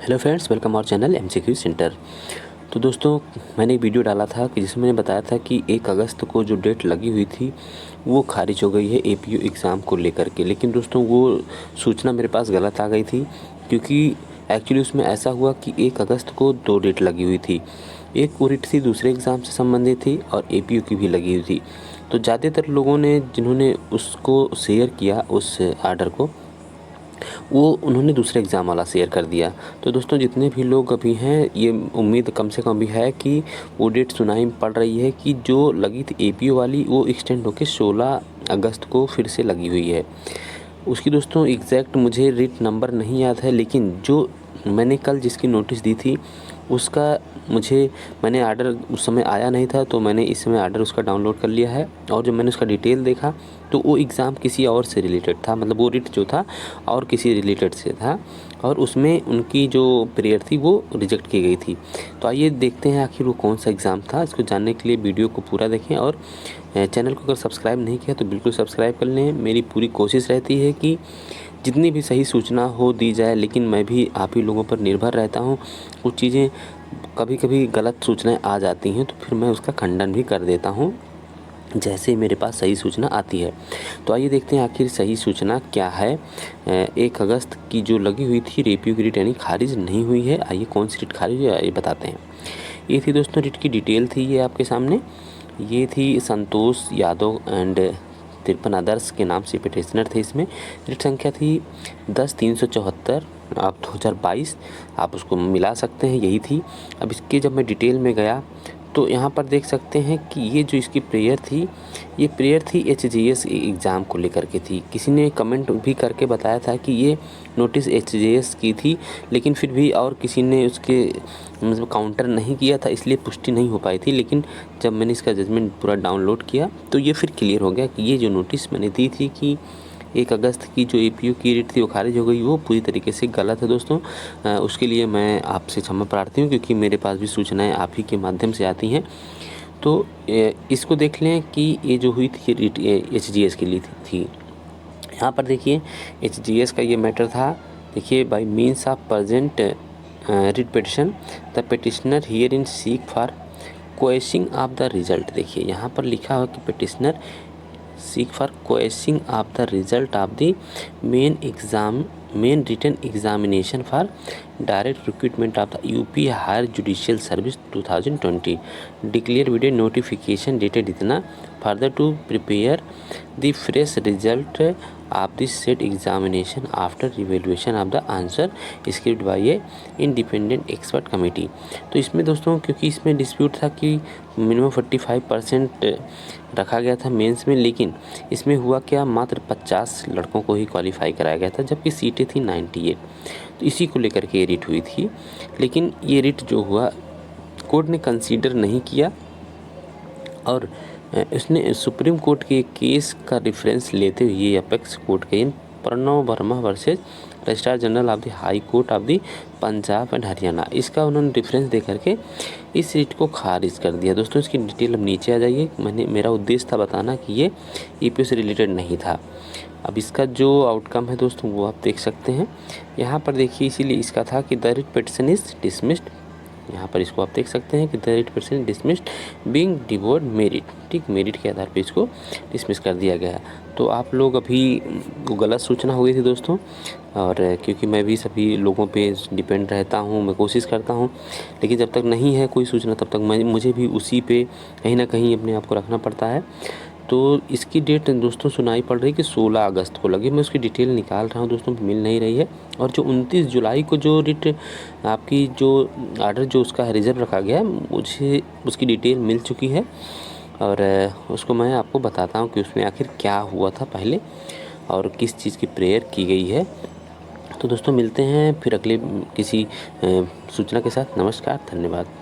Hello friends, welcome our channel MCQ centre. तो दोस्तों, मैंने एक वीडियो डाला था कि जिसमें मैंने बताया था कि 1 अगस्त को जो डेट लगी हुई थी वो खारिज हो गई है एपीयू एग्ज़ाम को लेकर के। लेकिन दोस्तों, वो सूचना मेरे पास गलत आ गई थी, क्योंकि एक्चुअली उसमें ऐसा हुआ कि 1 अगस्त को 2 डेट लगी हुई थी। एक वो डेट थी दूसरे एग्ज़ाम से संबंधित थी और एपीयू की भी लगी हुई थी। तो ज़्यादातर लोगों ने जिन्होंने उसको शेयर किया उस आर्डर को, वो उन्होंने दूसरे एग्ज़ाम वाला शेयर कर दिया। तो दोस्तों, जितने भी लोग अभी हैं, ये उम्मीद कम से कम भी है कि वो डेट सुनाई पड़ रही है कि जो लगी थी एपीयू वाली वो एक्सटेंड होकर 16 अगस्त को फिर से लगी हुई है। उसकी दोस्तों एग्जैक्ट मुझे रीट नंबर नहीं याद है, लेकिन जो मैंने कल जिसकी नोटिस दी थी उसका मैंने आर्डर उस समय आया नहीं था, तो मैंने इस समय आर्डर उसका डाउनलोड कर लिया है। और जब मैंने उसका डिटेल देखा तो वो एग्ज़ाम किसी और से रिलेटेड था, मतलब वो रीट जो था और किसी रिलेटेड से था, और उसमें उनकी जो प्रेयर थी वो रिजेक्ट की गई थी। तो आइए देखते हैं आखिर वो कौन सा एग्ज़ाम था। इसको जानने के लिए वीडियो को पूरा देखें, और चैनल को अगर सब्सक्राइब नहीं किया तो बिल्कुल सब्सक्राइब कर लें। मेरी पूरी कोशिश रहती है कि जितनी भी सही सूचना हो दी जाए, लेकिन मैं भी आप ही लोगों पर निर्भर रहता हूँ। कुछ चीज़ें कभी कभी गलत सूचनाएं आ जाती हैं तो फिर मैं उसका खंडन भी कर देता हूँ जैसे मेरे पास सही सूचना आती है। तो आइए देखते हैं आखिर सही सूचना क्या है। 1 अगस्त की जो लगी हुई थी रेपियो की रीट यानी खारिज नहीं हुई है। आइए कौन सी रीट खारिज है ये बताते हैं। ये थी दोस्तों रीट की डिटेल थी, ये आपके सामने। ये थी संतोष यादव एंड 53 अदर्स के नाम से पिटिशनर थे। इसमें रीट संख्या थी 10-374 आप 2022, आप उसको मिला सकते हैं, यही थी। अब इसके जब मैं डिटेल में गया तो यहाँ पर देख सकते हैं कि ये जो इसकी प्रेयर थी, ये प्रेयर थी एचजीएस एग्ज़ाम को लेकर के थी। किसी ने कमेंट भी करके बताया था कि ये नोटिस एचजीएस की थी, लेकिन फिर भी और किसी ने उसके मतलब काउंटर नहीं किया था, इसलिए पुष्टि नहीं हो पाई थी। लेकिन जब मैंने इसका जजमेंट पूरा डाउनलोड किया तो ये फिर क्लियर हो गया कि ये जो नोटिस मैंने दी थी कि 1 अगस्त की जो एपीयू की रीट थी वो खारिज हो गई, वो पूरी तरीके से गलत है दोस्तों। उसके लिए मैं आपसे क्षमा प्रार्थी हूँ, क्योंकि मेरे पास भी सूचनाएं आप ही के माध्यम से आती हैं। तो इसको देख लें कि ये जो हुई थी रीट एचजीएस के लिए थी। यहाँ पर देखिए एचजीएस का ये मैटर था। देखिए, by means of present writ petition the petitioner herein seek for quashing of the result. देखिए यहाँ पर लिखा हो कि petitioner seek for quashing of the result of the main written examination for direct recruitment of the UP Higher Judicial Service 2020 declare with a notification dated इतना further to prepare the fresh result of the said examination after evaluation of the answer script by a independent expert committee। तो इसमें दोस्तों, क्योंकि इसमें dispute था कि minimum 45% रखा गया था मेंस में, लेकिन इसमें हुआ क्या, मात्र 50 लड़कों को ही क्वालिफाई कराया गया था, जबकि सीटें थी 98। तो इसी को लेकर के ये रिट हुई थी। लेकिन ये रिट जो हुआ कोर्ट ने कंसीडर नहीं किया, और उसने सुप्रीम कोर्ट के केस का रेफरेंस लेते हुए अपेक्स कोर्ट के Pranav Verma versus registrar general of the high court of the Punjab and Haryana, इसका उन्होंने रेफरेंस दे करके इस रिट को खारिज कर दिया। दोस्तों, इसकी डिटेल अब नीचे आ जाइए। मेरा उद्देश्य था बताना कि ये ईपीओ से रिलेटेड नहीं था। अब इसका जो आउटकम है दोस्तों वो आप देख सकते हैं। यहाँ पर देखिए, इसीलिए इसका था कि the writ petition is dismissed. यहाँ पर इसको आप देख सकते हैं कि the writ petition dismissed being डिवोर्ड मेरिट। ठीक, मेरिट के आधार पर इसको डिसमिस कर दिया गया। तो आप लोग अभी वो गलत सूचना हो गई थी दोस्तों, और क्योंकि मैं भी सभी लोगों पे डिपेंड रहता हूँ, मैं कोशिश करता हूँ, लेकिन जब तक नहीं है कोई सूचना तब तक मुझे भी उसी पे कहीं ना कहीं अपने आप को रखना पड़ता है। तो इसकी डेट दोस्तों सुनाई पड़ रही है कि 16 अगस्त को लगी। मैं उसकी डिटेल निकाल रहा हूँ दोस्तों, मिल नहीं रही है। और जो 29 जुलाई को जो रिट आपकी जो आर्डर जो उसका रिजर्व रखा गया है, मुझे उसकी डिटेल मिल चुकी है, और उसको मैं आपको बताता हूँ कि उसमें आखिर क्या हुआ था पहले और किस चीज़ की प्रेयर की गई है। तो दोस्तों, मिलते हैं फिर अगले किसी सूचना के साथ। नमस्कार, धन्यवाद।